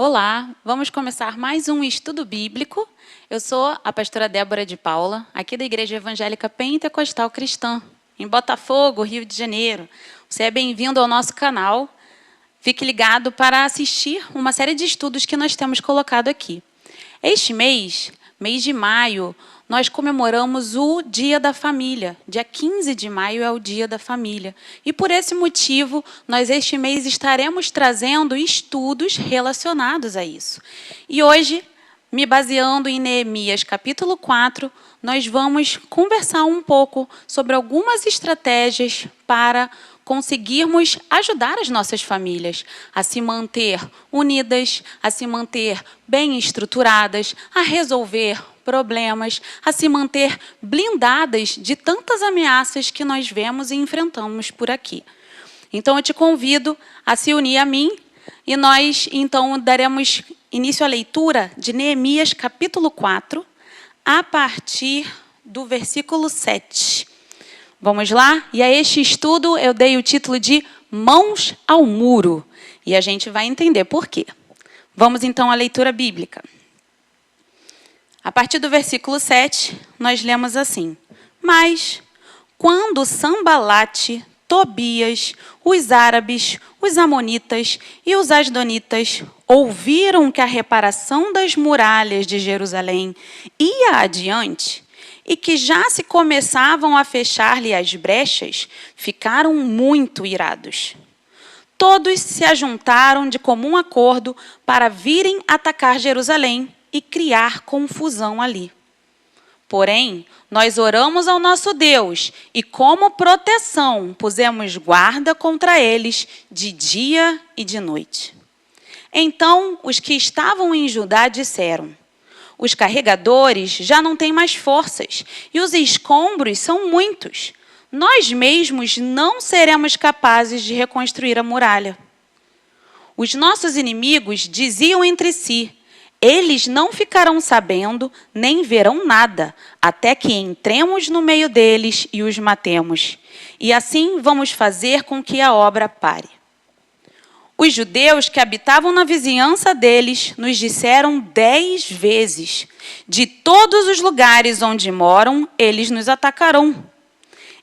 Olá, vamos começar mais um estudo bíblico. Eu sou a pastora Débora de Paula, aqui da Igreja Evangélica Pentecostal Cristã, em Botafogo, Rio de Janeiro. Você é bem-vindo ao nosso canal. Fique ligado para assistir uma série de estudos que nós temos colocado aqui. Este mês de maio, nós comemoramos o Dia da Família. Dia 15 de maio é o Dia da Família. E por esse motivo, nós este mês estaremos trazendo estudos relacionados a isso. E hoje, me baseando em Neemias capítulo 4, nós vamos conversar um pouco sobre algumas estratégias para conseguirmos ajudar as nossas famílias a se manter unidas, a se manter bem estruturadas, a resolver problemas, a se manter blindadas de tantas ameaças que nós vemos e enfrentamos por aqui. Então, eu te convido a se unir a mim e nós, então, daremos início à leitura de Neemias capítulo 4, a partir do versículo 7. Vamos lá? E a este estudo eu dei o título de Mãos ao Muro. E a gente vai entender por quê. Vamos então à leitura bíblica. A partir do versículo 7, nós lemos assim: Mas, quando Sambalate, Tobias, os árabes, os amonitas e os asdonitas ouviram que a reparação das muralhas de Jerusalém ia adiante, e que já se começavam a fechar-lhe as brechas, ficaram muito irados. Todos se ajuntaram de comum acordo para virem atacar Jerusalém e criar confusão ali. Porém, nós oramos ao nosso Deus e, como proteção, pusemos guarda contra eles de dia e de noite. Então, os que estavam em Judá disseram: Os carregadores já não têm mais forças e os escombros são muitos. Nós mesmos não seremos capazes de reconstruir a muralha. Os nossos inimigos diziam entre si: Eles não ficarão sabendo, nem verão nada, até que entremos no meio deles e os matemos. E assim vamos fazer com que a obra pare. Os judeus que habitavam na vizinhança deles nos disseram 10 vezes: De todos os lugares onde moram, eles nos atacarão.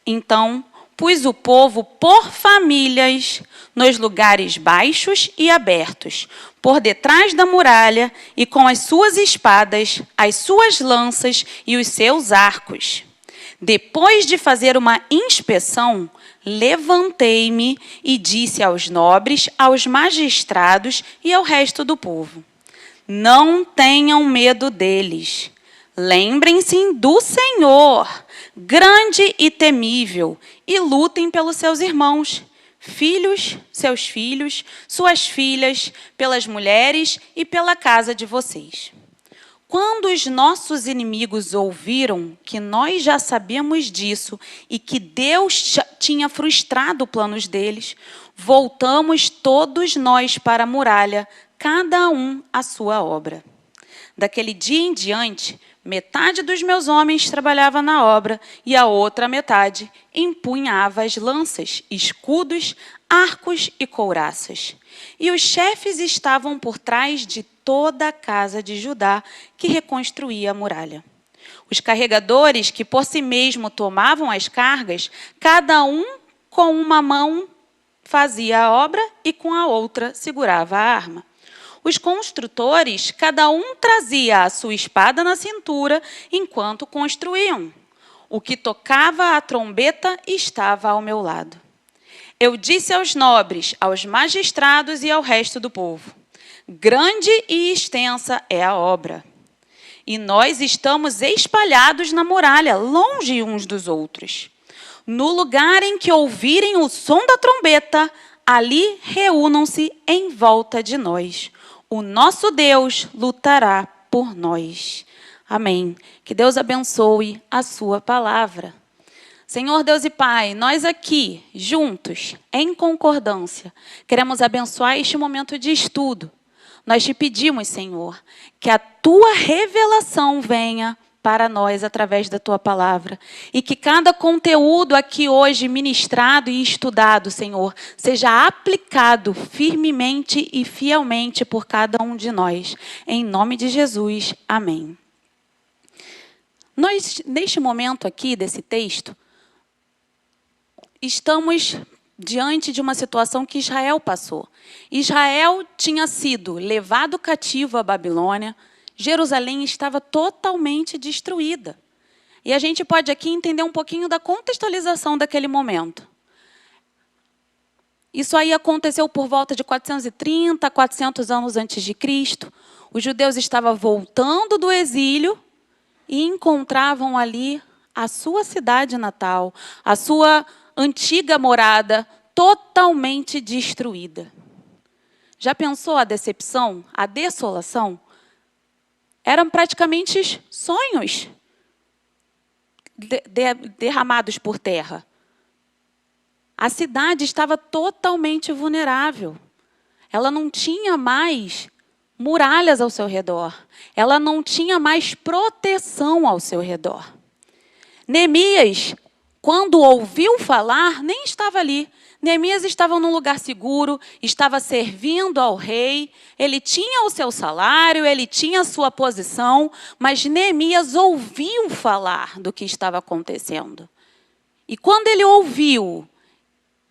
Então, pus o povo por famílias nos lugares baixos e abertos, por detrás da muralha, e com as suas espadas, as suas lanças e os seus arcos. Depois de fazer uma inspeção, levantei-me e disse aos nobres, aos magistrados e ao resto do povo: Não tenham medo deles. Lembrem-se do Senhor, grande e temível, e lutem pelos seus irmãos, filhos, seus filhos, suas filhas, pelas mulheres e pela casa de vocês. Quando os nossos inimigos ouviram que nós já sabíamos disso e que Deus tinha frustrado os planos deles, voltamos todos nós para a muralha, cada um à sua obra. Daquele dia em diante, metade dos meus homens trabalhava na obra e a outra metade empunhava as lanças, escudos, arcos e couraças. E os chefes estavam por trás de toda a casa de Judá que reconstruía a muralha. Os carregadores, que por si mesmo tomavam as cargas, cada um com uma mão fazia a obra e com a outra segurava a arma. Os construtores, cada um trazia a sua espada na cintura enquanto construíam. O que tocava a trombeta estava ao meu lado. Eu disse aos nobres, aos magistrados e ao resto do povo: Grande e extensa é a obra, e nós estamos espalhados na muralha, longe uns dos outros. No lugar em que ouvirem o som da trombeta, ali reúnam-se em volta de nós. O nosso Deus lutará por nós. Amém. Que Deus abençoe a sua palavra. Senhor Deus e Pai, nós aqui, juntos, em concordância, queremos abençoar este momento de estudo. Nós te pedimos, Senhor, que a tua revelação venha para nós através da tua palavra. E que cada conteúdo aqui hoje ministrado e estudado, Senhor, seja aplicado firmemente e fielmente por cada um de nós. Em nome de Jesus, amém. Nós, neste momento aqui desse texto, estamos diante de uma situação que Israel passou. Israel tinha sido levado cativo à Babilônia, Jerusalém estava totalmente destruída. E a gente pode aqui entender um pouquinho da contextualização daquele momento. Isso aí aconteceu por volta de 430, 400 anos antes de Cristo. Os judeus estavam voltando do exílio e encontravam ali a sua cidade natal, a sua antiga morada, totalmente destruída. Já pensou a decepção, a desolação? Eram praticamente sonhos derramados por terra. A cidade estava totalmente vulnerável. Ela não tinha mais muralhas ao seu redor. Ela não tinha mais proteção ao seu redor. Neemias, quando ouviu falar, nem estava ali. Neemias estava num lugar seguro, estava servindo ao rei, ele tinha o seu salário, ele tinha a sua posição, mas Neemias ouviu falar do que estava acontecendo. E quando ele ouviu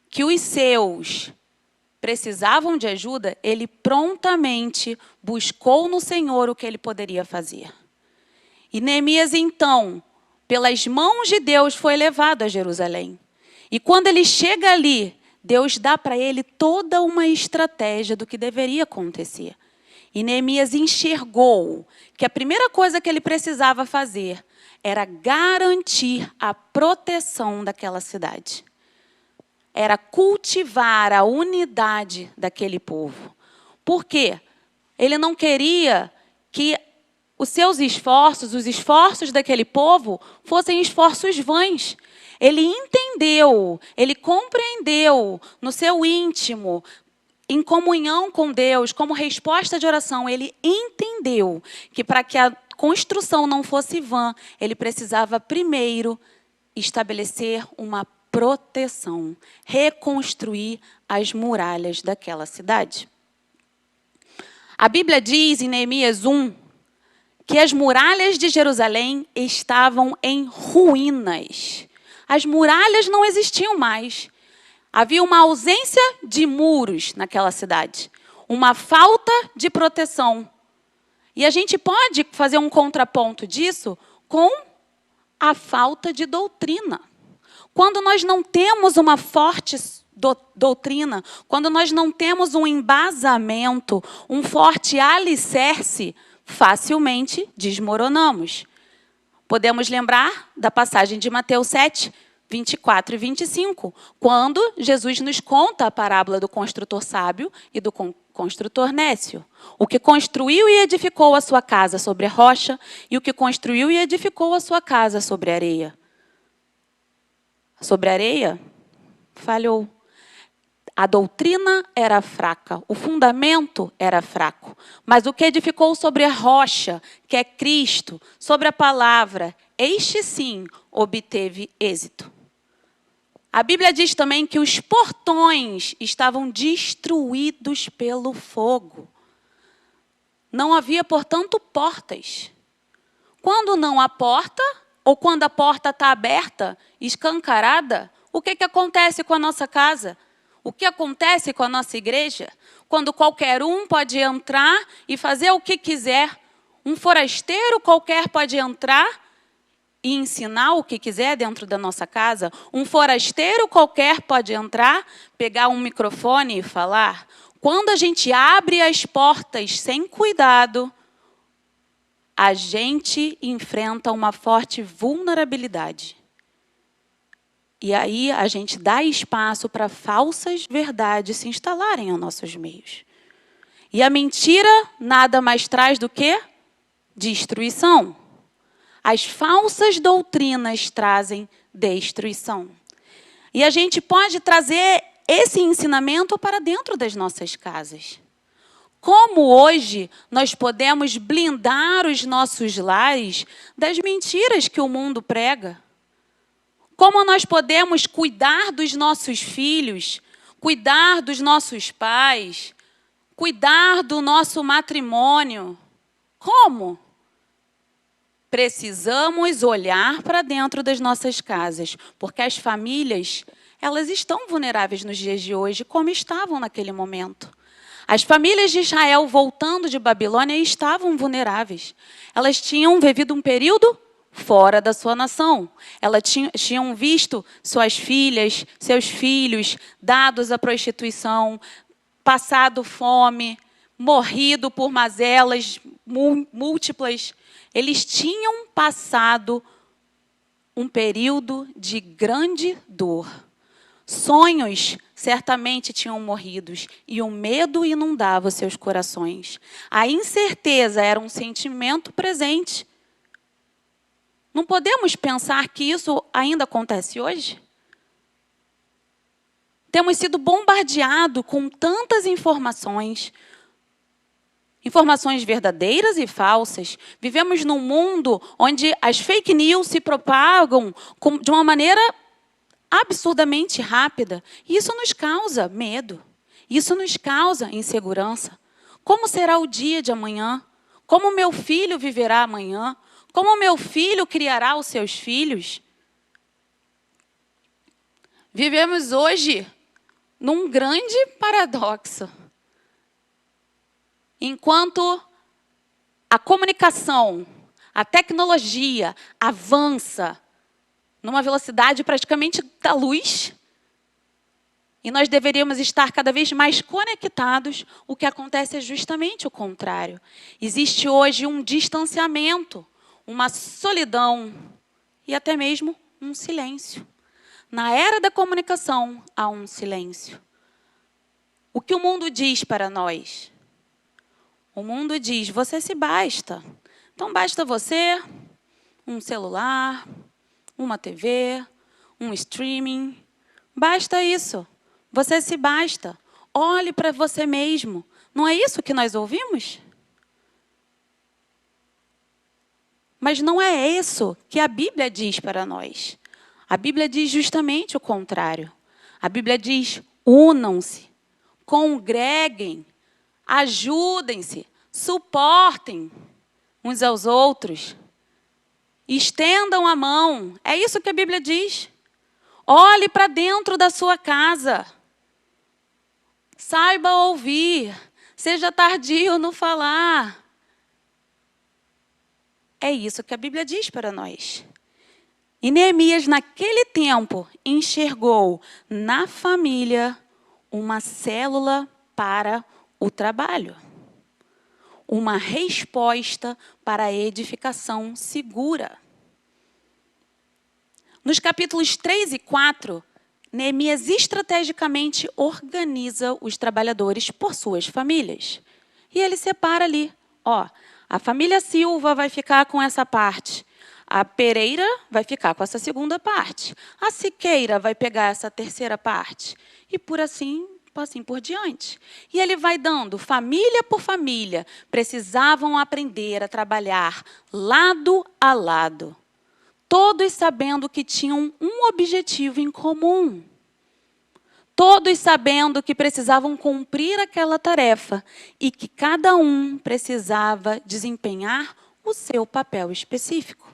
que os seus precisavam de ajuda, ele prontamente buscou no Senhor o que ele poderia fazer. E Neemias, então, pelas mãos de Deus, foi levado a Jerusalém. E quando ele chega ali, Deus dá para ele toda uma estratégia do que deveria acontecer. E Neemias enxergou que a primeira coisa que ele precisava fazer era garantir a proteção daquela cidade. Era cultivar a unidade daquele povo. Por quê? Ele não queria que os seus esforços, os esforços daquele povo, fossem esforços vãs. Ele entendeu, ele compreendeu no seu íntimo, em comunhão com Deus, como resposta de oração, ele entendeu que para que a construção não fosse vã, ele precisava primeiro estabelecer uma proteção, reconstruir as muralhas daquela cidade. A Bíblia diz em Neemias 1 que as muralhas de Jerusalém estavam em ruínas. As muralhas não existiam mais. Havia uma ausência de muros naquela cidade, uma falta de proteção. E a gente pode fazer um contraponto disso com a falta de doutrina. Quando nós não temos uma forte doutrina, quando nós não temos um embasamento, um forte alicerce, facilmente desmoronamos. Podemos lembrar da passagem de Mateus 7, 24 e 25, quando Jesus nos conta a parábola do construtor sábio e do construtor nécio. O que construiu e edificou a sua casa sobre a rocha e o que construiu e edificou a sua casa sobre a areia. Sobre a areia, falhou. A doutrina era fraca, o fundamento era fraco. Mas o que edificou sobre a rocha, que é Cristo, sobre a palavra, este sim obteve êxito. A Bíblia diz também que os portões estavam destruídos pelo fogo. Não havia, portanto, portas. Quando não há porta, ou quando a porta está aberta, escancarada, o que acontece com a nossa casa? O que acontece com a nossa igreja? Quando qualquer um pode entrar e fazer o que quiser. Um forasteiro qualquer pode entrar e ensinar o que quiser dentro da nossa casa. Um forasteiro qualquer pode entrar, pegar um microfone e falar. Quando a gente abre as portas sem cuidado, a gente enfrenta uma forte vulnerabilidade. E aí a gente dá espaço para falsas verdades se instalarem aos nossos meios. E a mentira nada mais traz do que destruição. As falsas doutrinas trazem destruição. E a gente pode trazer esse ensinamento para dentro das nossas casas. Como hoje nós podemos blindar os nossos lares das mentiras que o mundo prega? Como nós podemos cuidar dos nossos filhos, cuidar dos nossos pais, cuidar do nosso matrimônio? Como? Precisamos olhar para dentro das nossas casas, porque as famílias, elas estão vulneráveis nos dias de hoje, como estavam naquele momento. As famílias de Israel, voltando de Babilônia, estavam vulneráveis. Elas tinham vivido um período fora da sua nação. Elas tinham visto suas filhas, seus filhos dados à prostituição, passado fome, morrido por mazelas múltiplas. Eles tinham passado um período de grande dor. Sonhos certamente tinham morrido e o medo inundava seus corações. A incerteza era um sentimento presente. Não podemos pensar que isso ainda acontece hoje? Temos sido bombardeados com tantas informações, informações verdadeiras e falsas. Vivemos num mundo onde as fake news se propagam de uma maneira absurdamente rápida. E isso nos causa medo. Isso nos causa insegurança. Como será o dia de amanhã? Como meu filho viverá amanhã? Como meu filho criará os seus filhos? Vivemos hoje num grande paradoxo. Enquanto a comunicação, a tecnologia avança numa velocidade praticamente da luz, e nós deveríamos estar cada vez mais conectados, o que acontece é justamente o contrário. Existe hoje um distanciamento, uma solidão e até mesmo um silêncio. Na era da comunicação, há um silêncio. O que o mundo diz para nós? O mundo diz, você se basta. Então, basta você, um celular, uma TV, um streaming. Basta isso. Você se basta. Olhe para você mesmo. Não é isso que nós ouvimos? Mas não é isso que a Bíblia diz para nós. A Bíblia diz justamente o contrário. A Bíblia diz, unam-se, congreguem, ajudem-se, suportem uns aos outros, estendam a mão. É isso que a Bíblia diz. Olhe para dentro da sua casa. Saiba ouvir. Seja tardio no falar. É isso que a Bíblia diz para nós. E Neemias, naquele tempo, enxergou na família uma célula para o trabalho. Uma resposta para a edificação segura. Nos capítulos 3 e 4, Neemias estrategicamente organiza os trabalhadores por suas famílias. E ele separa ali. A família Silva vai ficar com essa parte. A Pereira vai ficar com essa segunda parte. A Siqueira vai pegar essa terceira parte. E por assim por diante. E ele vai dando, família por família, precisavam aprender a trabalhar lado a lado. Todos sabendo que tinham um objetivo em comum. Todos sabendo que precisavam cumprir aquela tarefa e que cada um precisava desempenhar o seu papel específico.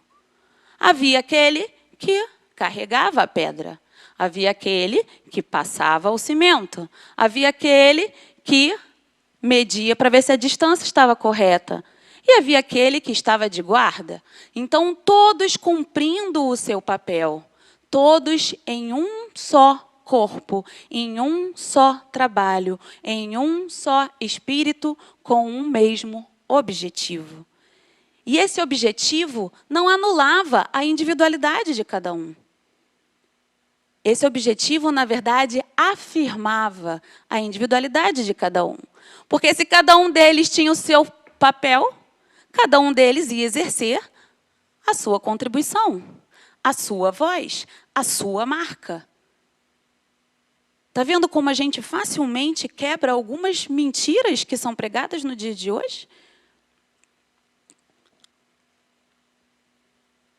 Havia aquele que carregava a pedra. Havia aquele que passava o cimento. Havia aquele que media para ver se a distância estava correta. E havia aquele que estava de guarda. Então, todos cumprindo o seu papel. Todos em um só corpo, em um só trabalho, em um só espírito, com um mesmo objetivo. E esse objetivo não anulava a individualidade de cada um. Esse objetivo, na verdade, afirmava a individualidade de cada um. Porque se cada um deles tinha o seu papel, cada um deles ia exercer a sua contribuição, a sua voz, a sua marca. Está vendo como a gente facilmente quebra algumas mentiras que são pregadas no dia de hoje?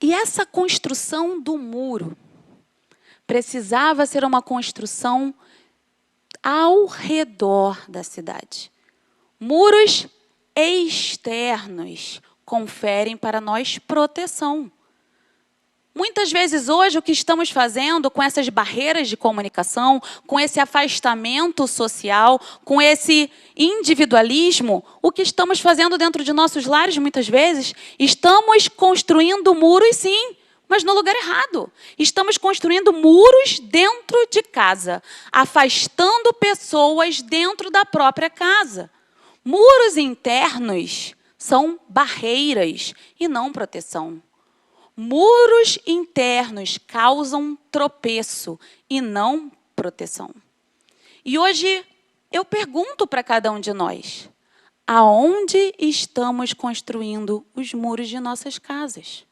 E essa construção do muro precisava ser uma construção ao redor da cidade. Muros externos conferem para nós proteção. Muitas vezes hoje o que estamos fazendo com essas barreiras de comunicação, com esse afastamento social, com esse individualismo, o que estamos fazendo dentro de nossos lares muitas vezes, estamos construindo muros sim, mas no lugar errado. Estamos construindo muros dentro de casa, afastando pessoas dentro da própria casa. Muros internos são barreiras e não proteção. Muros internos causam tropeço e não proteção. E hoje eu pergunto para cada um de nós, aonde estamos construindo os muros de nossas casas?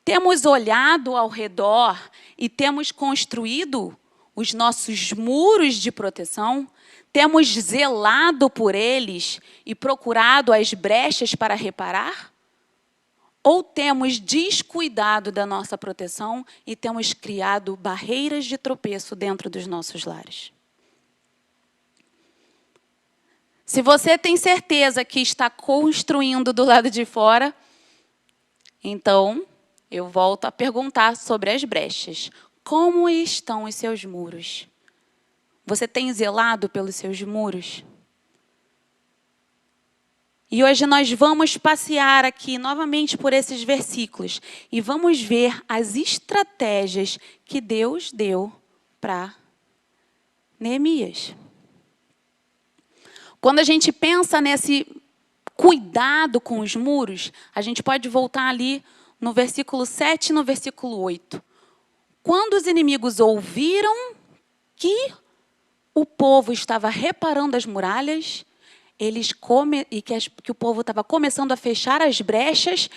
Temos olhado ao redor e temos construído os nossos muros de proteção? Temos zelado por eles e procurado as brechas para reparar? Ou temos descuidado da nossa proteção e temos criado barreiras de tropeço dentro dos nossos lares? Se você tem certeza que está construindo do lado de fora, então eu volto a perguntar sobre as brechas. Como estão os seus muros? Você tem zelado pelos seus muros? E hoje nós vamos passear aqui novamente por esses versículos e vamos ver as estratégias que Deus deu para Neemias. Quando a gente pensa nesse cuidado com os muros, a gente pode voltar ali no versículo 7 e no versículo 8. Quando os inimigos ouviram que o povo estava reparando as muralhas, que o povo estava começando a fechar as brechas,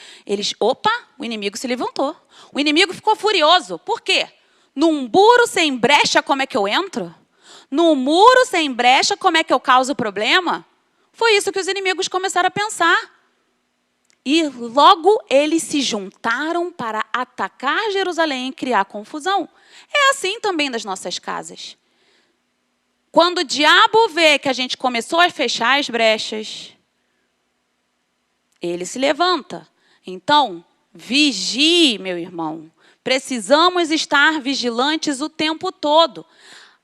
o inimigo se levantou. O inimigo ficou furioso. Por quê? Num muro sem brecha, como é que eu entro? Num muro sem brecha, como é que eu causo problema? Foi isso que os inimigos começaram a pensar. E logo eles se juntaram para atacar Jerusalém e criar confusão. É assim também nas nossas casas. Quando o diabo vê que a gente começou a fechar as brechas, ele se levanta. Então, vigie, meu irmão. Precisamos estar vigilantes o tempo todo.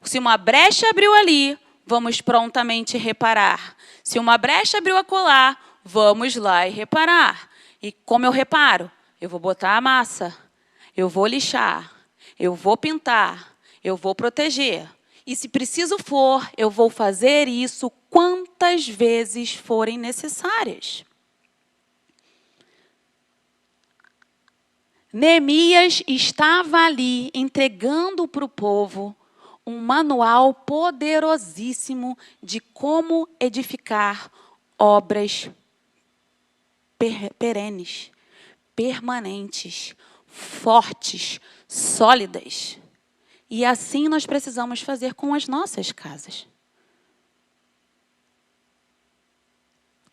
Se uma brecha abriu ali, vamos prontamente reparar. Se uma brecha abriu acolá, vamos lá e reparar. E como eu reparo? Eu vou botar a massa, eu vou lixar, eu vou pintar, eu vou proteger. E se preciso for, eu vou fazer isso quantas vezes forem necessárias. Neemias estava ali entregando para o povo um manual poderosíssimo de como edificar obras perenes, permanentes, fortes, sólidas. E assim nós precisamos fazer com as nossas casas.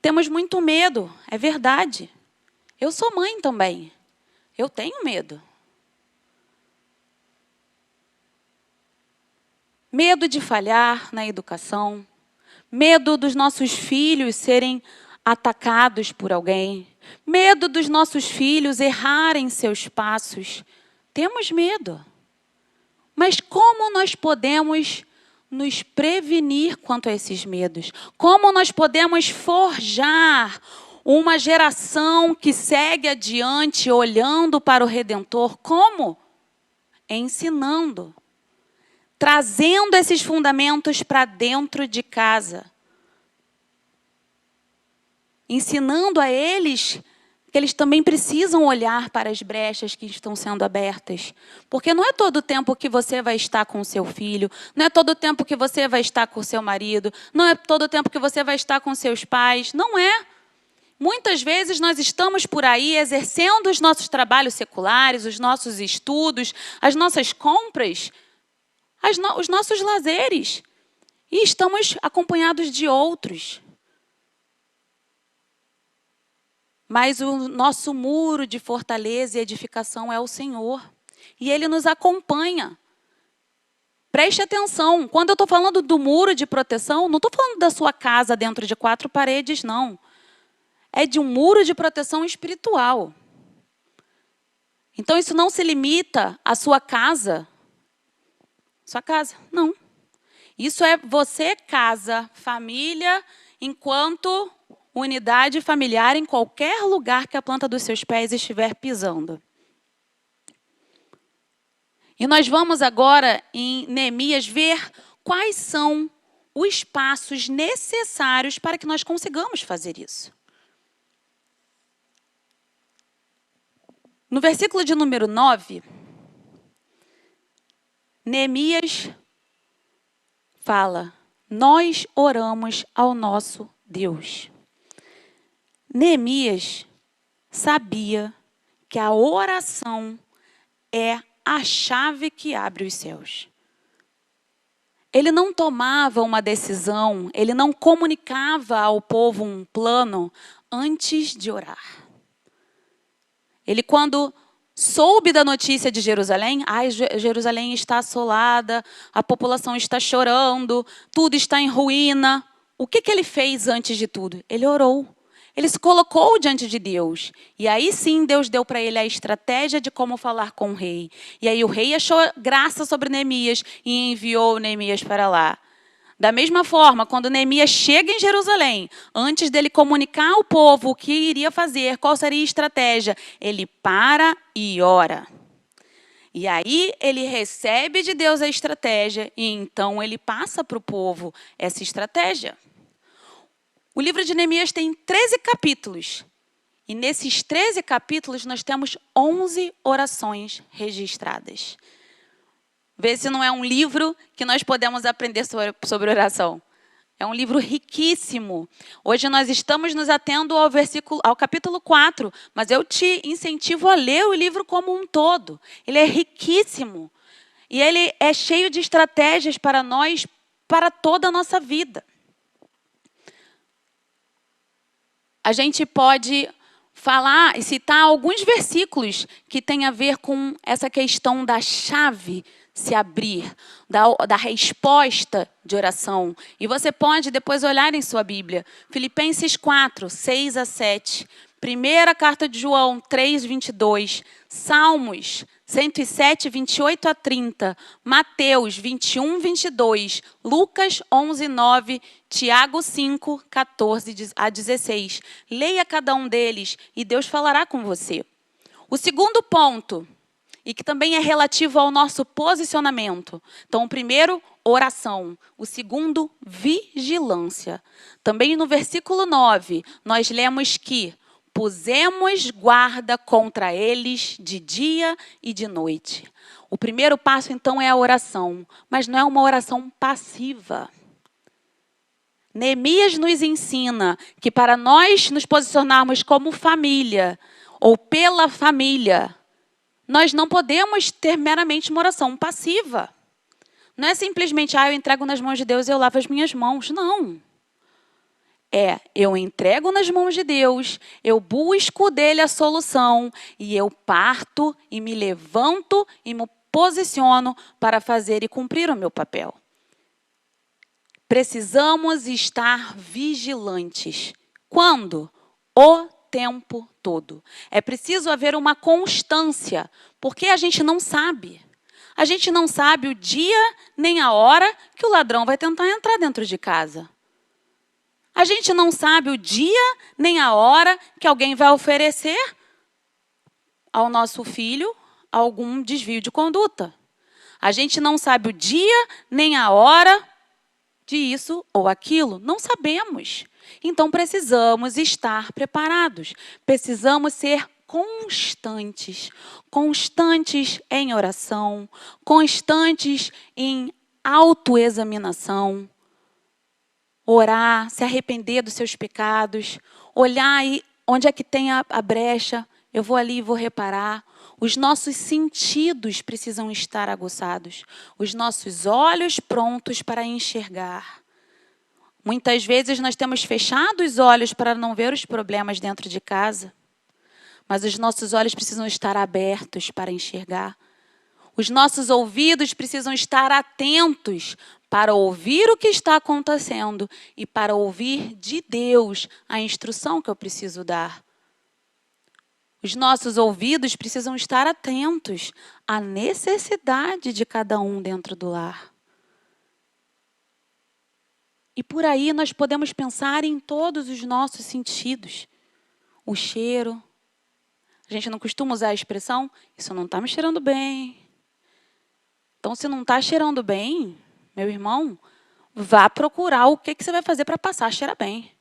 Temos muito medo, é verdade. Eu sou mãe também. Eu tenho medo. Medo de falhar na educação. Medo dos nossos filhos serem atacados por alguém. Medo dos nossos filhos errarem seus passos. Temos medo. Mas como nós podemos nos prevenir quanto a esses medos? Como nós podemos forjar uma geração que segue adiante olhando para o Redentor? Como? Ensinando. Trazendo esses fundamentos para dentro de casa. Ensinando a eles que eles também precisam olhar para as brechas que estão sendo abertas. Porque não é todo o tempo que você vai estar com o seu filho, não é todo o tempo que você vai estar com o seu marido, não é todo o tempo que você vai estar com seus pais, não é. Muitas vezes nós estamos por aí exercendo os nossos trabalhos seculares, os nossos estudos, as nossas compras, os nossos lazeres. E estamos acompanhados de outros. Mas o nosso muro de fortaleza e edificação é o Senhor. E Ele nos acompanha. Preste atenção, quando eu estou falando do muro de proteção, não estou falando da sua casa dentro de 4 paredes, não. É de um muro de proteção espiritual. Então, isso não se limita à sua casa. Sua casa, não. Isso é você, casa, família, enquanto unidade familiar em qualquer lugar que a planta dos seus pés estiver pisando. E nós vamos agora, em Neemias, ver quais são os passos necessários para que nós consigamos fazer isso. No versículo de número 9, Neemias fala: nós oramos ao nosso Deus. Neemias sabia que a oração é a chave que abre os céus. Ele não tomava uma decisão, ele não comunicava ao povo um plano antes de orar. Ele, quando soube da notícia de Jerusalém, Jerusalém está assolada, a população está chorando, tudo está em ruína. O que ele fez antes de tudo? Ele orou. Ele se colocou diante de Deus. E aí sim Deus deu para ele a estratégia de como falar com o rei. E aí o rei achou graça sobre Neemias e enviou Neemias para lá. Da mesma forma, quando Neemias chega em Jerusalém, antes dele comunicar ao povo o que iria fazer, qual seria a estratégia, ele para e ora. E aí ele recebe de Deus a estratégia e então ele passa para o povo essa estratégia. O livro de Neemias tem 13 capítulos. E nesses 13 capítulos nós temos 11 orações registradas. Vê se não é um livro que nós podemos aprender sobre oração. É um livro riquíssimo. Hoje nós estamos nos atendo ao capítulo 4, mas eu te incentivo a ler o livro como um todo. Ele é riquíssimo. E ele é cheio de estratégias para nós, para toda a nossa vida. A gente pode falar e citar alguns versículos que têm a ver com essa questão da chave se abrir, da resposta de oração. E você pode depois olhar em sua Bíblia. Filipenses 4, 6 a 7. Primeira carta de João 3, 22. Salmos 107, 28 a 30. Mateus 21, 22. Lucas 11, 9. Tiago 5, 14 a 16. Leia cada um deles e Deus falará com você. O segundo ponto, e que também é relativo ao nosso posicionamento. Então, o primeiro, oração. O segundo, vigilância. Também no versículo 9, nós lemos que pusemos guarda contra eles de dia e de noite. O primeiro passo, então, é a oração, mas não é uma oração passiva. Neemias nos ensina que para nós nos posicionarmos como família, ou pela família, nós não podemos ter meramente uma oração passiva. Não é simplesmente, eu entrego nas mãos de Deus e eu lavo as minhas mãos. Não. Eu entrego nas mãos de Deus, eu busco dele a solução e eu parto e me levanto e me posiciono para fazer e cumprir o meu papel. Precisamos estar vigilantes. Quando? O tempo todo. É preciso haver uma constância, porque a gente não sabe. A gente não sabe o dia nem a hora que o ladrão vai tentar entrar dentro de casa. A gente não sabe o dia nem a hora que alguém vai oferecer ao nosso filho algum desvio de conduta. A gente não sabe o dia nem a hora de isso ou aquilo. Não sabemos. Então, precisamos estar preparados. Precisamos ser constantes. Constantes em oração. Constantes em autoexaminação. Orar, se arrepender dos seus pecados. Olhar onde é que tem a brecha Eu vou ali e vou reparar. Os nossos sentidos precisam estar aguçados. Os nossos olhos prontos para enxergar. Muitas vezes nós temos fechado os olhos para não ver os problemas dentro de casa. Mas os nossos olhos precisam estar abertos para enxergar. Os nossos ouvidos precisam estar atentos para ouvir o que está acontecendo e para ouvir de Deus a instrução que eu preciso dar. Os nossos ouvidos precisam estar atentos à necessidade de cada um dentro do lar. E por aí nós podemos pensar em todos os nossos sentidos. O cheiro. A gente não costuma usar a expressão, isso não está me cheirando bem. Então, se não está cheirando bem, meu irmão, vá procurar o que você vai fazer para passar a cheirar bem.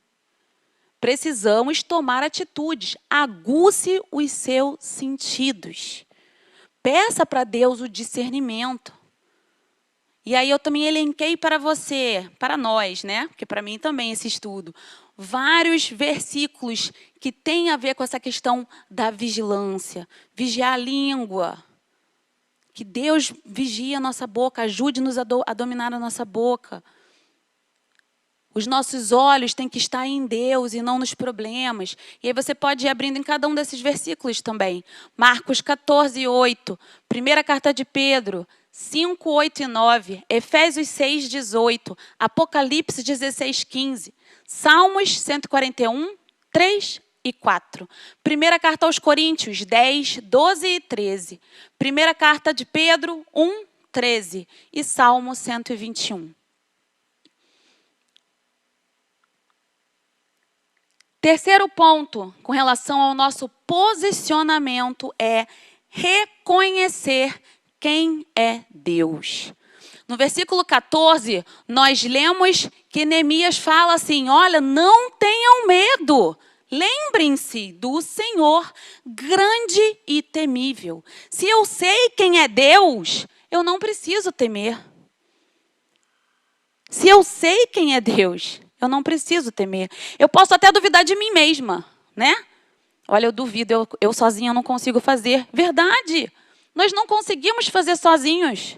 Precisamos tomar atitudes. Aguce os seus sentidos. Peça para Deus o discernimento. E aí eu também elenquei para você, para nós, né? Porque para mim também esse estudo, vários versículos que têm a ver com essa questão da vigilância. Vigiar a língua. Que Deus vigie a nossa boca, ajude-nos a dominar a nossa boca. Os nossos olhos têm que estar em Deus e não nos problemas. E aí você pode ir abrindo em cada um desses versículos também. Marcos 14, 8. Primeira carta de Pedro, 5, 8 e 9. Efésios 6, 18. Apocalipse 16, 15. Salmos 141, 3 e 4. Primeira carta aos Coríntios, 10, 12 e 13. Primeira carta de Pedro, 1, 13. E Salmo 121. Terceiro ponto, com relação ao nosso posicionamento, é reconhecer quem é Deus. No versículo 14, nós lemos que Neemias fala assim, olha, não tenham medo. Lembrem-se do Senhor grande e temível. Se eu sei quem é Deus, eu não preciso temer. Se eu sei quem é Deus, eu não preciso temer. Eu posso até duvidar de mim mesma, né? Olha, eu duvido, eu sozinha não consigo fazer. Verdade, nós não conseguimos fazer sozinhos.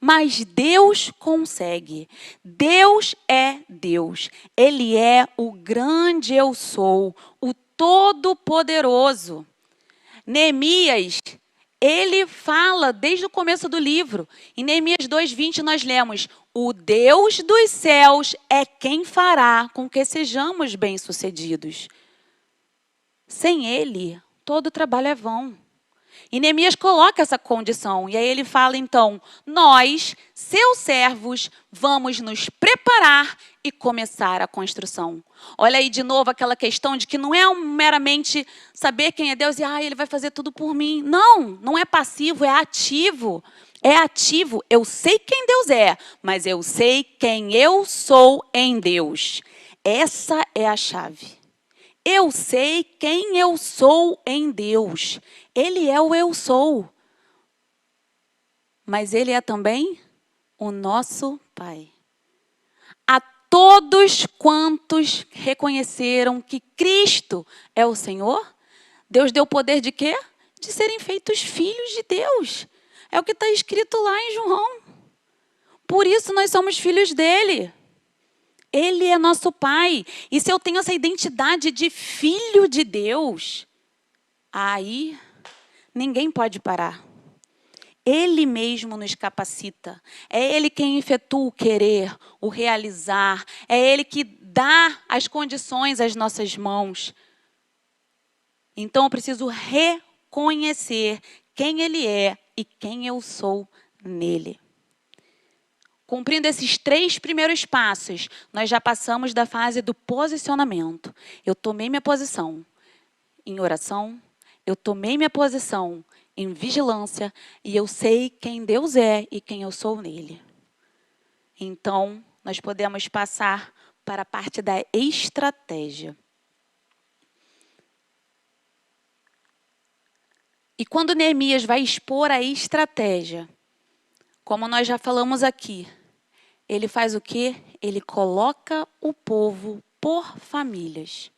Mas Deus consegue. Deus é Deus. Ele é o grande eu sou, o todo-poderoso. Neemias, ele fala desde o começo do livro. Em Neemias 2:20 nós lemos: o Deus dos céus é quem fará com que sejamos bem-sucedidos. Sem Ele, todo o trabalho é vão. E Neemias coloca essa condição. E aí ele fala, então, nós, seus servos, vamos nos preparar e começar a construção. Olha aí de novo aquela questão de que não é meramente saber quem é Deus e ele vai fazer tudo por mim. Não, não é passivo, é ativo. É ativo. Eu sei quem Deus é, mas eu sei quem eu sou em Deus. Essa é a chave. Eu sei quem eu sou em Deus. Ele é o eu sou. Mas Ele é também o nosso Pai. A todos quantos reconheceram que Cristo é o Senhor, Deus deu poder de quê? De serem feitos filhos de Deus. É o que está escrito lá em João. Por isso nós somos filhos dele. Ele é nosso Pai. E se eu tenho essa identidade de filho de Deus, aí ninguém pode parar. Ele mesmo nos capacita. É Ele quem efetua o querer, o realizar. É Ele que dá as condições às nossas mãos. Então eu preciso reconhecer quem Ele é e quem eu sou nele. Cumprindo esses 3 primeiros passos, nós já passamos da fase do posicionamento. Eu tomei minha posição em oração, eu tomei minha posição em vigilância e eu sei quem Deus é e quem eu sou nele. Então, nós podemos passar para a parte da estratégia. E quando Neemias vai expor a estratégia, como nós já falamos aqui, ele faz o quê? Ele coloca o povo por famílias.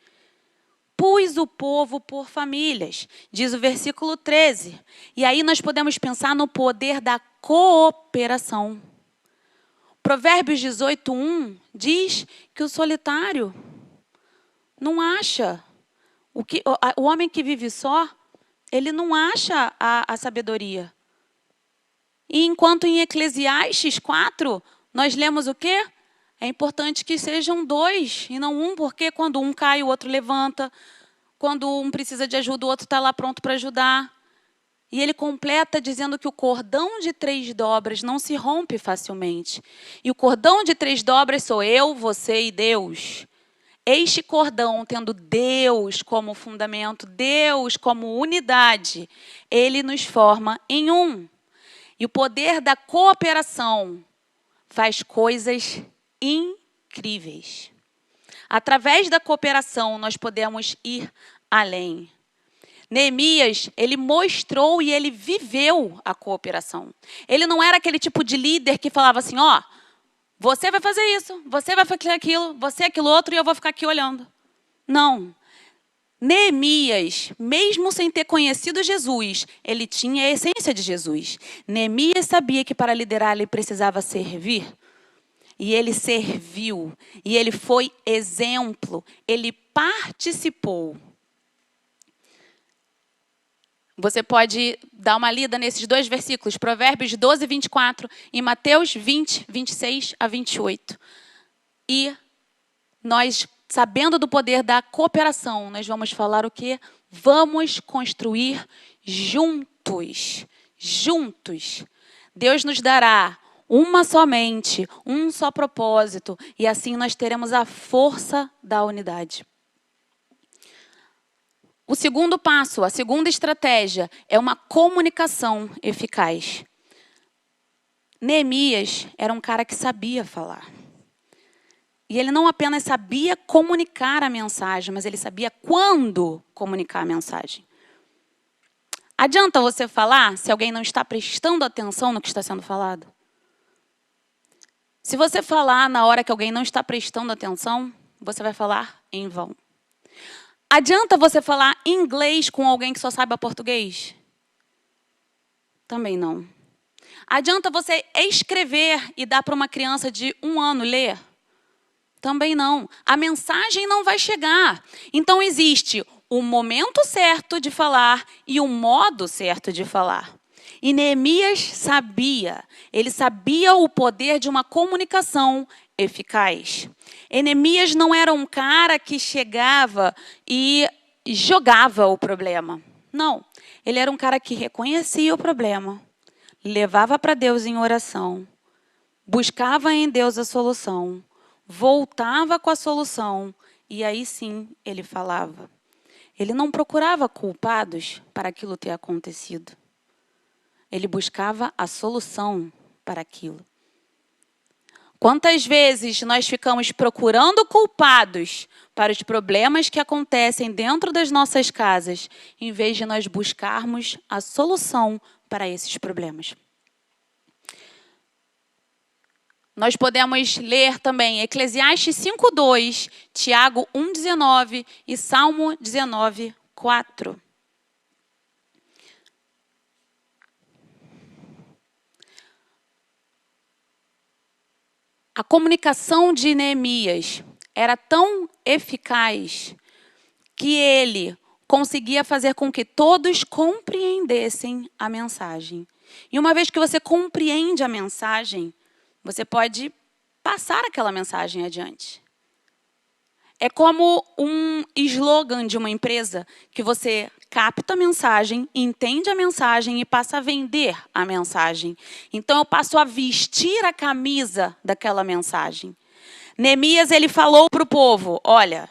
pus o povo por famílias, diz o versículo 13. E aí nós podemos pensar no poder da cooperação. Provérbios 18:1 diz que o solitário não acha. O homem que vive só, ele não acha a sabedoria. E enquanto em Eclesiastes 4, nós lemos o quê? É importante que sejam dois e não um, porque quando um cai, o outro levanta. Quando um precisa de ajuda, o outro está lá pronto para ajudar. E ele completa dizendo que o cordão de 3 dobras não se rompe facilmente. E o cordão de 3 dobras sou eu, você e Deus. Este cordão, tendo Deus como fundamento, Deus como unidade, ele nos forma em um. E o poder da cooperação faz coisas incríveis. Através da cooperação, nós podemos ir além. Neemias, ele mostrou e ele viveu a cooperação. Ele não era aquele tipo de líder que falava assim, ó, você vai fazer isso, você vai fazer aquilo, você aquilo outro e eu vou ficar aqui olhando. Não. Neemias, mesmo sem ter conhecido Jesus, ele tinha a essência de Jesus. Neemias sabia que para liderar ele precisava servir. E ele serviu. E ele foi exemplo. Ele participou. Você pode dar uma lida nesses 2 versículos, Provérbios 12:24 e Mateus 20:26-28. E nós, sabendo do poder da cooperação, nós vamos falar o quê? Vamos construir juntos. Juntos. Deus nos dará uma só mente, um só propósito, e assim nós teremos a força da unidade. O segundo passo, a segunda estratégia, é uma comunicação eficaz. Neemias era um cara que sabia falar. E ele não apenas sabia comunicar a mensagem, mas ele sabia quando comunicar a mensagem. Adianta você falar se alguém não está prestando atenção no que está sendo falado? Se você falar na hora que alguém não está prestando atenção, você vai falar em vão. Adianta você falar inglês com alguém que só saiba português? Também não. Adianta você escrever e dar para uma criança de 1 ano ler? Também não. A mensagem não vai chegar. Então existe o momento certo de falar e o modo certo de falar. E Neemias sabia. Ele sabia o poder de uma comunicação eficaz. E Neemias não era um cara que chegava e jogava o problema. Não. Ele era um cara que reconhecia o problema, levava para Deus em oração, buscava em Deus a solução, voltava com a solução e aí sim ele falava. Ele não procurava culpados para aquilo ter acontecido. Ele buscava a solução para aquilo. Quantas vezes nós ficamos procurando culpados para os problemas que acontecem dentro das nossas casas, em vez de nós buscarmos a solução para esses problemas? Nós podemos ler também Eclesiastes 5:2, Tiago 1:19 e Salmo 19:4. A comunicação de Neemias era tão eficaz que ele conseguia fazer com que todos compreendessem a mensagem. E uma vez que você compreende a mensagem, você pode passar aquela mensagem adiante. É como um slogan de uma empresa que você capta a mensagem, entende a mensagem e passa a vender a mensagem. Então, eu passo a vestir a camisa daquela mensagem. Neemias, ele falou para o povo, olha,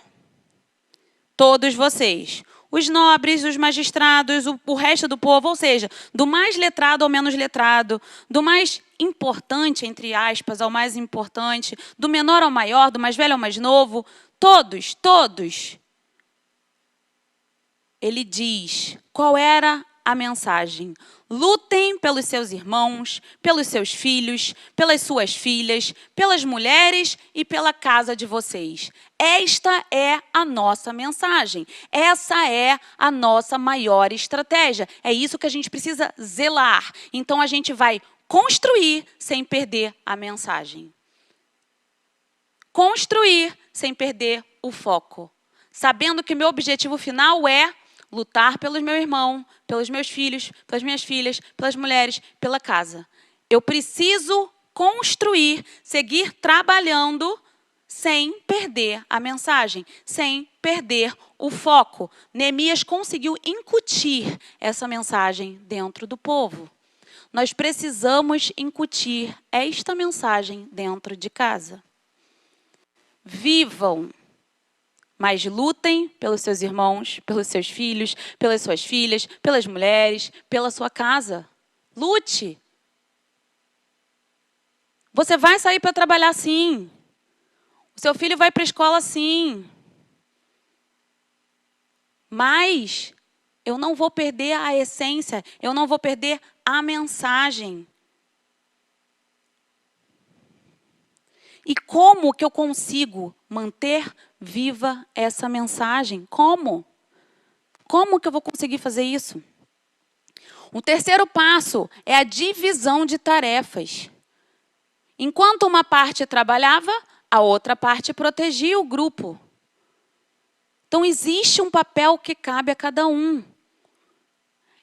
todos vocês, os nobres, os magistrados, o resto do povo, ou seja, do mais letrado ao menos letrado, do mais importante, entre aspas, ao mais importante, do menor ao maior, do mais velho ao mais novo, todos. Ele diz qual era a mensagem. Lutem pelos seus irmãos, pelos seus filhos, pelas suas filhas, pelas mulheres e pela casa de vocês. Esta é a nossa mensagem. Essa é a nossa maior estratégia. É isso que a gente precisa zelar. Então, a gente vai construir sem perder a mensagem. Construir sem perder o foco. Sabendo que meu objetivo final é lutar pelo meu irmão, pelos meus filhos, pelas minhas filhas, pelas mulheres, pela casa. Eu preciso construir, seguir trabalhando sem perder a mensagem, sem perder o foco. Neemias conseguiu incutir essa mensagem dentro do povo. Nós precisamos incutir esta mensagem dentro de casa. Vivam, mas lutem pelos seus irmãos, pelos seus filhos, pelas suas filhas, pelas mulheres, pela sua casa. Lute. Você vai sair para trabalhar sim. O seu filho vai para a escola sim. Mas eu não vou perder a essência, eu não vou perder a mensagem. E como que eu consigo manter viva essa mensagem? Como? Como que eu vou conseguir fazer isso? O terceiro passo é a divisão de tarefas. Enquanto uma parte trabalhava, a outra parte protegia o grupo. Então, existe um papel que cabe a cada um.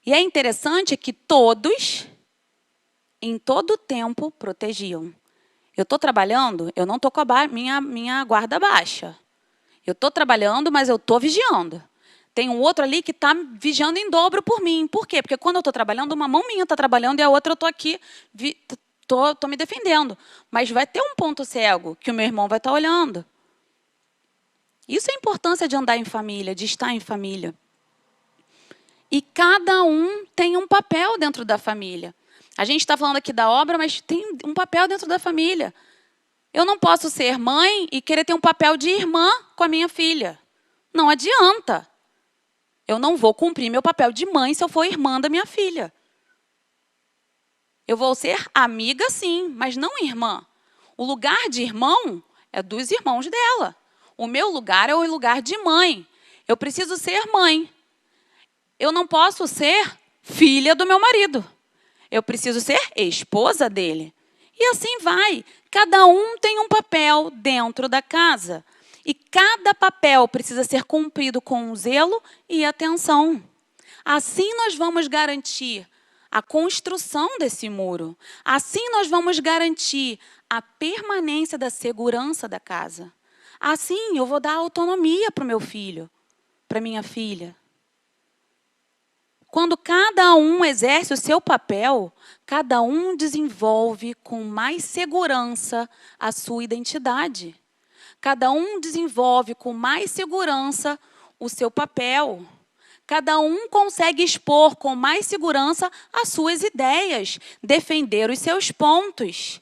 E é interessante que todos, em todo o tempo, protegiam. Eu estou trabalhando, eu não estou com a minha guarda baixa. Eu estou trabalhando, mas eu estou vigiando. Tem um outro ali que está vigiando em dobro por mim. Por quê? Porque quando eu estou trabalhando, uma mão minha está trabalhando e a outra eu estou aqui, estou me defendendo. Mas vai ter um ponto cego que o meu irmão vai estar olhando. Isso é a importância de andar em família, de estar em família. E cada um tem um papel dentro da família. A gente está falando aqui da obra, mas tem um papel dentro da família. Eu não posso ser mãe e querer ter um papel de irmã com a minha filha. Não adianta. Eu não vou cumprir meu papel de mãe se eu for irmã da minha filha. Eu vou ser amiga, sim, mas não irmã. O lugar de irmão é dos irmãos dela. O meu lugar é o lugar de mãe. Eu preciso ser mãe. Eu não posso ser filha do meu marido. Eu preciso ser esposa dele. E assim vai. Cada um tem um papel dentro da casa. E cada papel precisa ser cumprido com zelo e atenção. Assim nós vamos garantir a construção desse muro. Assim nós vamos garantir a permanência da segurança da casa. Assim eu vou dar autonomia para o meu filho, para a minha filha. Quando cada um exerce o seu papel, cada um desenvolve com mais segurança a sua identidade. Cada um desenvolve com mais segurança o seu papel. Cada um consegue expor com mais segurança as suas ideias, defender os seus pontos.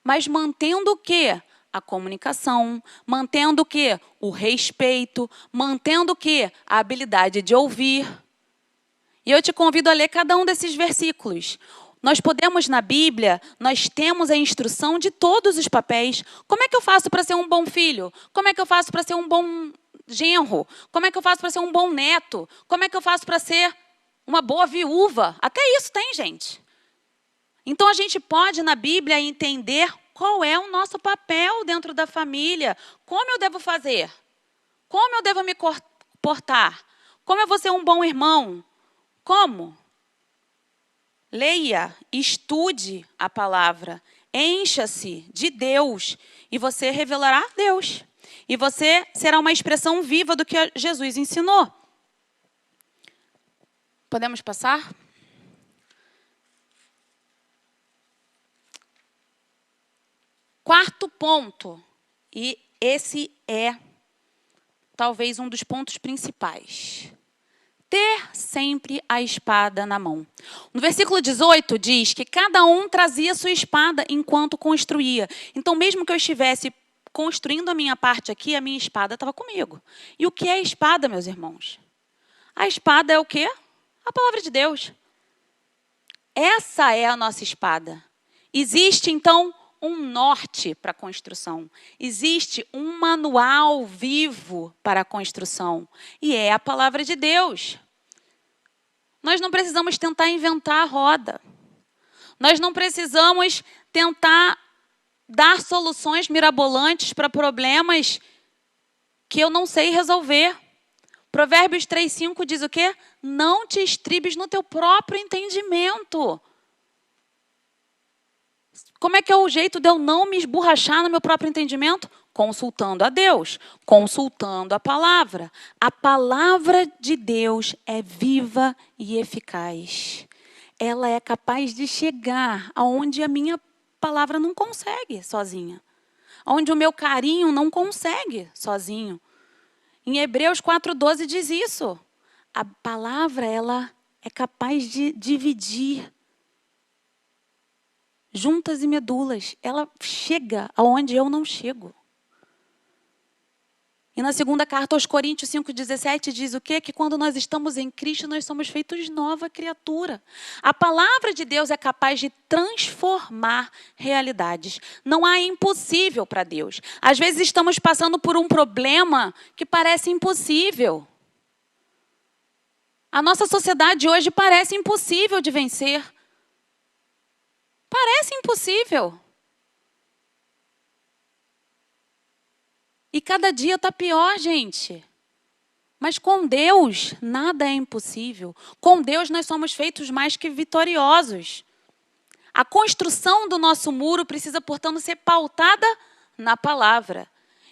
Mas mantendo o quê? A comunicação, mantendo o quê? O respeito, mantendo o quê? A habilidade de ouvir. E eu te convido a ler cada um desses versículos. Nós podemos, na Bíblia, nós temos a instrução de todos os papéis. Como é que eu faço para ser um bom filho? Como é que eu faço para ser um bom genro? Como é que eu faço para ser um bom neto? Como é que eu faço para ser uma boa viúva? Até isso tem, gente. Então, a gente pode, na Bíblia, entender qual é o nosso papel dentro da família. Como eu devo fazer? Como eu devo me portar? Como eu vou ser um bom irmão? Como? Leia, estude a palavra, encha-se de Deus e você revelará Deus. E você será uma expressão viva do que Jesus ensinou. Podemos passar? Quarto ponto, e esse é talvez um dos pontos principais. Ter sempre a espada na mão. No versículo 18 diz que cada um trazia sua espada enquanto construía. Então, mesmo que eu estivesse construindo a minha parte aqui, a minha espada estava comigo. E o que é a espada, meus irmãos? A espada é o quê? A palavra de Deus. Essa é a nossa espada. Existe, então, um norte para a construção. Existe um manual vivo para a construção. E é a palavra de Deus. Nós não precisamos tentar inventar a roda. Nós não precisamos tentar dar soluções mirabolantes para problemas que eu não sei resolver. Provérbios 3:5 diz o quê? Não te estribes no teu próprio entendimento. Como é que é o jeito de eu não me esborrachar no meu próprio entendimento? Consultando a Deus, consultando a palavra. A palavra de Deus é viva e eficaz. Ela é capaz de chegar aonde a minha palavra não consegue sozinha. Onde o meu carinho não consegue sozinho. Em Hebreus 4:12 diz isso. A palavra, ela é capaz de dividir juntas e medulas. Ela chega aonde eu não chego. E na segunda carta aos Coríntios 5:17 diz o quê? Que quando nós estamos em Cristo, nós somos feitos nova criatura. A palavra de Deus é capaz de transformar realidades. Não há impossível para Deus. Às vezes estamos passando por um problema que parece impossível. A nossa sociedade hoje parece impossível de vencer. Parece impossível. E cada dia está pior, gente. Mas com Deus, nada é impossível. Com Deus, nós somos feitos mais que vitoriosos. A construção do nosso muro precisa, portanto, ser pautada na palavra.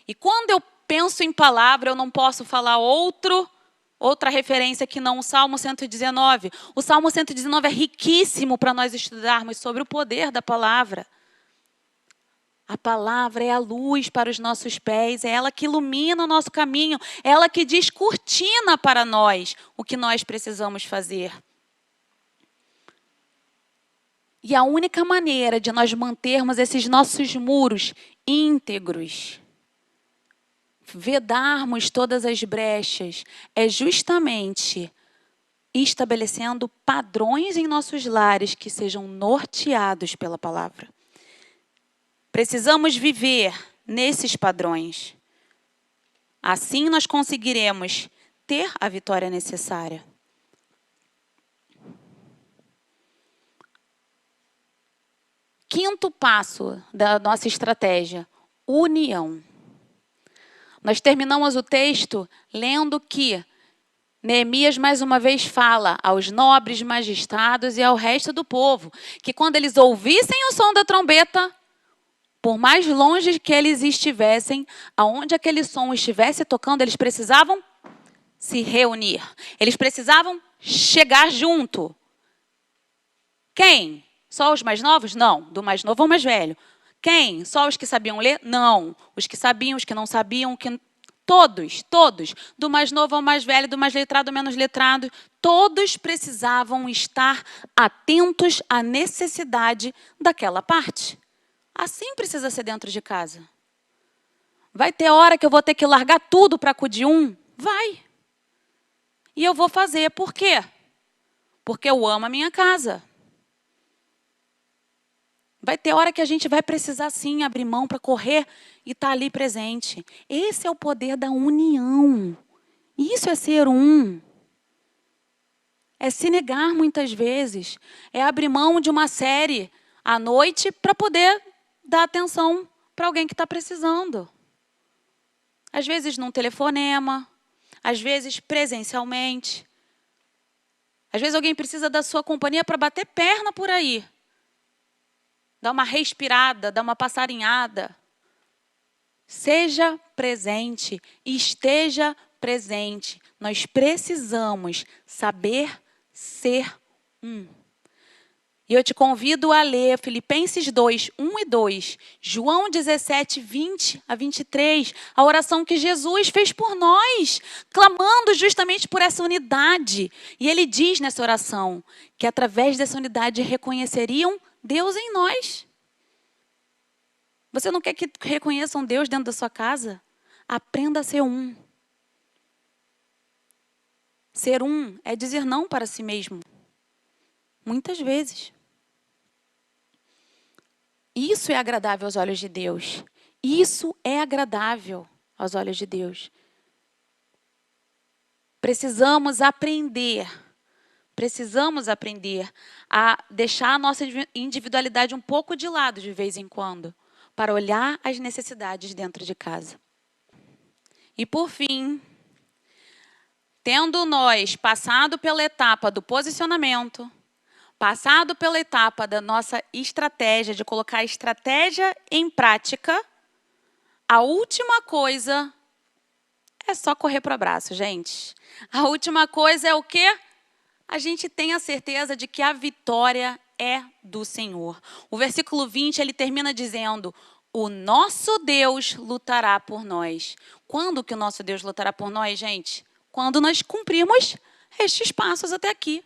E quando eu penso em palavra, eu não posso falar outra referência que não o Salmo 119. O Salmo 119 é riquíssimo para nós estudarmos sobre o poder da palavra. A palavra é a luz para os nossos pés, é ela que ilumina o nosso caminho, é ela que descortina para nós o que nós precisamos fazer. E a única maneira de nós mantermos esses nossos muros íntegros, vedarmos todas as brechas, é justamente estabelecendo padrões em nossos lares que sejam norteados pela palavra. Precisamos viver nesses padrões. Assim nós conseguiremos ter a vitória necessária. Quinto passo da nossa estratégia: união. Nós terminamos o texto lendo que Neemias mais uma vez fala aos nobres magistrados e ao resto do povo que quando eles ouvissem o som da trombeta, por mais longe que eles estivessem, aonde aquele som estivesse tocando, eles precisavam se reunir. Eles precisavam chegar junto. Quem? Só os mais novos? Não. Do mais novo ao mais velho. Quem? Só os que sabiam ler? Não. Os que sabiam, os que não sabiam, todos. Do mais novo ao mais velho, do mais letrado ao menos letrado. Todos precisavam estar atentos à necessidade daquela parte. Assim precisa ser dentro de casa. Vai ter hora que eu vou ter que largar tudo para acudir um? Vai. E eu vou fazer. Por quê? Porque eu amo a minha casa. Vai ter hora que a gente vai precisar sim abrir mão para correr e estar ali presente. Esse é o poder da união. Isso é ser um. É se negar muitas vezes. É abrir mão de uma série à noite para poder dar atenção para alguém que está precisando. Às vezes num telefonema, às vezes presencialmente. Às vezes alguém precisa da sua companhia para bater perna por aí. Dar uma respirada, dar uma passarinhada. Seja presente, esteja presente. Nós precisamos saber ser um. E eu te convido a ler Filipenses 2, 1 e 2, João 17, 20 a 23, a oração que Jesus fez por nós, clamando justamente por essa unidade. E ele diz nessa oração que através dessa unidade reconheceriam Deus em nós. Você não quer que reconheçam Deus dentro da sua casa? Aprenda a ser um. Ser um é dizer não para si mesmo. Muitas vezes. Isso é agradável aos olhos de Deus. Isso é agradável aos olhos de Deus. Precisamos aprender a deixar a nossa individualidade um pouco de lado de vez em quando, para olhar as necessidades dentro de casa. E por fim, tendo nós passado pela etapa do posicionamento, passado pela etapa da nossa estratégia, de colocar a estratégia em prática, a última coisa é só correr para o abraço, gente. A última coisa é o quê? A gente tem a certeza de que a vitória é do Senhor. O versículo 20, ele termina dizendo: o nosso Deus lutará por nós. Quando que o nosso Deus lutará por nós, gente? Quando nós cumprirmos estes passos até aqui.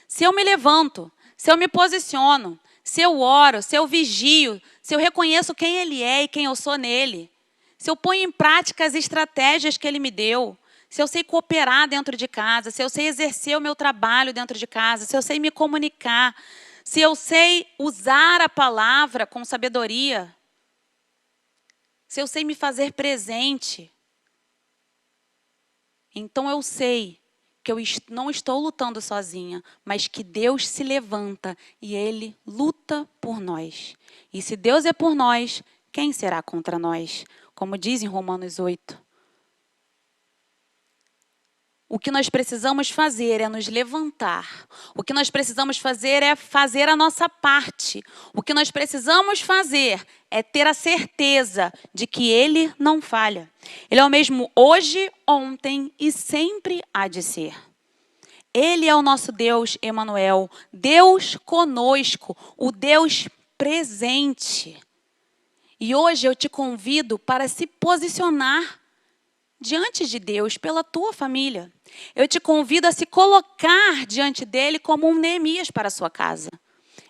Se eu me levanto, se eu me posiciono, se eu oro, se eu vigio, se eu reconheço quem Ele é e quem eu sou nele, se eu ponho em prática as estratégias que Ele me deu, se eu sei cooperar dentro de casa, se eu sei exercer o meu trabalho dentro de casa, se eu sei me comunicar, se eu sei usar a palavra com sabedoria, se eu sei me fazer presente, então eu sei que eu não estou lutando sozinha, mas que Deus se levanta e Ele luta por nós. E se Deus é por nós, quem será contra nós? Como diz em Romanos 8. O que nós precisamos fazer é nos levantar. O que nós precisamos fazer é fazer a nossa parte. O que nós precisamos fazer é ter a certeza de que Ele não falha. Ele é o mesmo hoje, ontem e sempre há de ser. Ele é o nosso Deus, Emanuel, Deus conosco, o Deus presente. E hoje eu te convido para se posicionar diante de Deus pela tua família. Eu te convido a se colocar diante dele como um Neemias para a sua casa.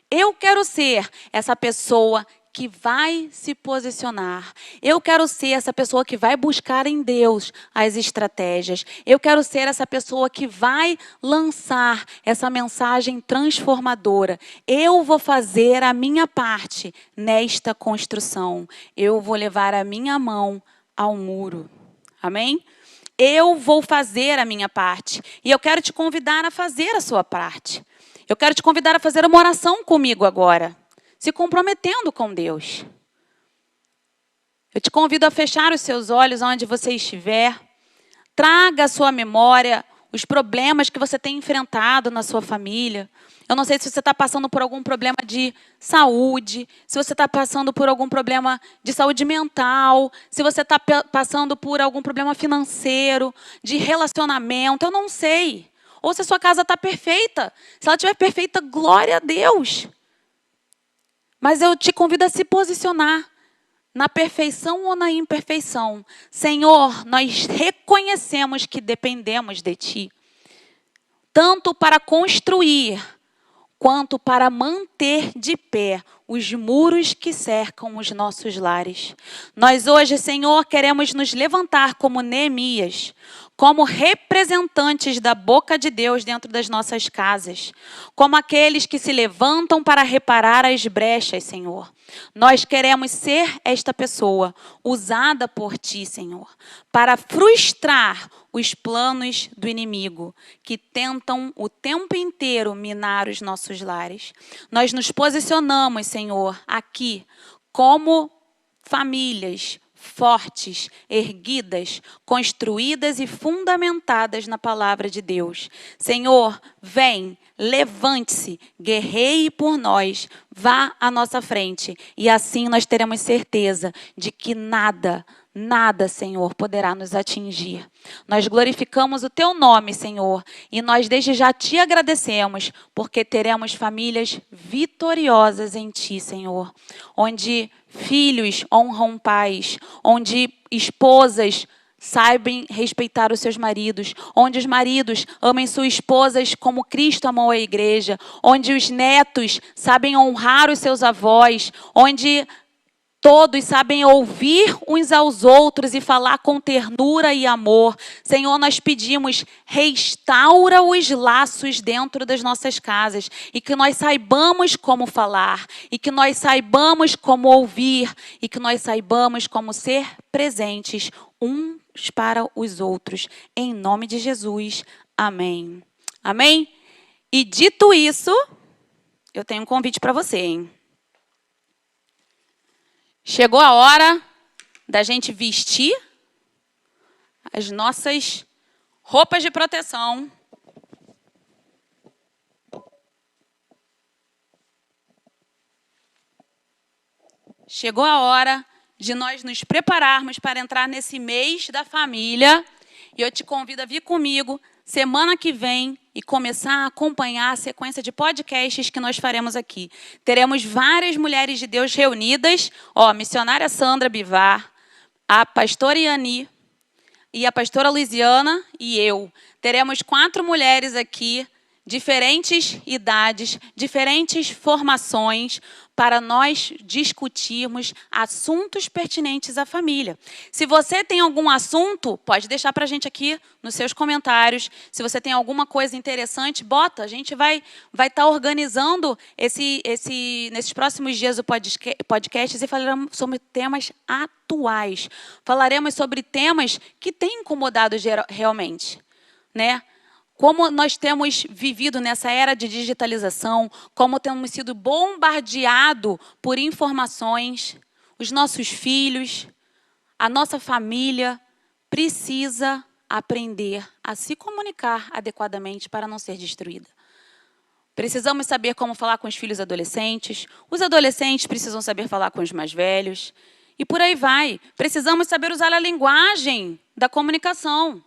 Eu quero ser essa pessoa que vai se posicionar. Eu quero ser essa pessoa que vai buscar em Deus as estratégias. Eu quero ser essa pessoa que vai lançar essa mensagem transformadora. Eu vou fazer a minha parte nesta construção. Eu vou levar a minha mão ao muro. Amém? Eu vou fazer a minha parte. E eu quero te convidar a fazer a sua parte. Eu quero te convidar a fazer uma oração comigo agora, se comprometendo com Deus. Eu te convido a fechar os seus olhos onde você estiver. Traga à sua memória os problemas que você tem enfrentado na sua família. Eu não sei se você está passando por algum problema de saúde, se você está passando por algum problema de saúde mental, se você está passando por algum problema financeiro, de relacionamento, eu não sei. Ou se a sua casa está perfeita. Se ela estiver perfeita, glória a Deus. Mas eu te convido a se posicionar na perfeição ou na imperfeição. Senhor, nós reconhecemos que dependemos de Ti, tanto para construir, quanto para manter de pé os muros que cercam os nossos lares. Nós hoje, Senhor, queremos nos levantar como Neemias, como representantes da boca de Deus dentro das nossas casas, como aqueles que se levantam para reparar as brechas, Senhor. Nós queremos ser esta pessoa usada por Ti, Senhor, para frustrar os planos do inimigo, que tentam o tempo inteiro minar os nossos lares. Nós nos posicionamos, Senhor, aqui como famílias fortes, erguidas, construídas e fundamentadas na palavra de Deus. Senhor, vem, levante-se, guerreie por nós, vá à nossa frente. E assim nós teremos certeza de que nada, Senhor, poderá nos atingir. Nós glorificamos o Teu nome, Senhor, e nós desde já Te agradecemos, porque teremos famílias vitoriosas em Ti, Senhor, onde filhos honram pais, onde esposas saibam respeitar os seus maridos, onde os maridos amem suas esposas como Cristo amou a igreja, onde os netos sabem honrar os seus avós, onde todos sabem ouvir uns aos outros e falar com ternura e amor. Senhor, nós pedimos, restaura os laços dentro das nossas casas e que nós saibamos como falar, e que nós saibamos como ouvir, e que nós saibamos como ser presentes uns para os outros. Em nome de Jesus. Amém. Amém? E dito isso, eu tenho um convite para você, hein? Chegou a hora da gente vestir as nossas roupas de proteção. Chegou a hora de nós nos prepararmos para entrar nesse mês da família. E eu te convido a vir comigo semana que vem e começar a acompanhar a sequência de podcasts que nós faremos aqui. Teremos várias mulheres de Deus reunidas, a missionária Sandra Bivar, a pastora Iani e a pastora Luiziana e eu. Teremos 4 mulheres aqui, diferentes idades, diferentes formações, para nós discutirmos assuntos pertinentes à família. Se você tem algum assunto, pode deixar para a gente aqui nos seus comentários. Se você tem alguma coisa interessante, bota. A gente vai estar organizando nesses próximos dias o podcast e falaremos sobre temas atuais. Falaremos sobre temas que têm incomodado realmente, né? Como nós temos vivido nessa era de digitalização, como temos sido bombardeados por informações, os nossos filhos, a nossa família precisa aprender a se comunicar adequadamente para não ser destruída. Precisamos saber como falar com os filhos adolescentes, os adolescentes precisam saber falar com os mais velhos, e por aí vai. Precisamos saber usar a linguagem da comunicação.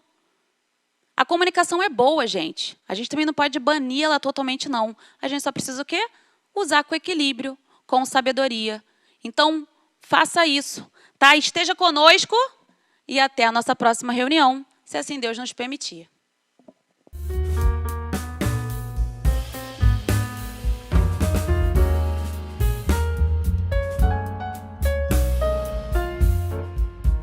A comunicação é boa, gente. A gente também não pode banir ela totalmente, não. A gente só precisa o quê? Usar com equilíbrio, com sabedoria. Então, faça isso, tá? Esteja conosco e até a nossa próxima reunião, se assim Deus nos permitir.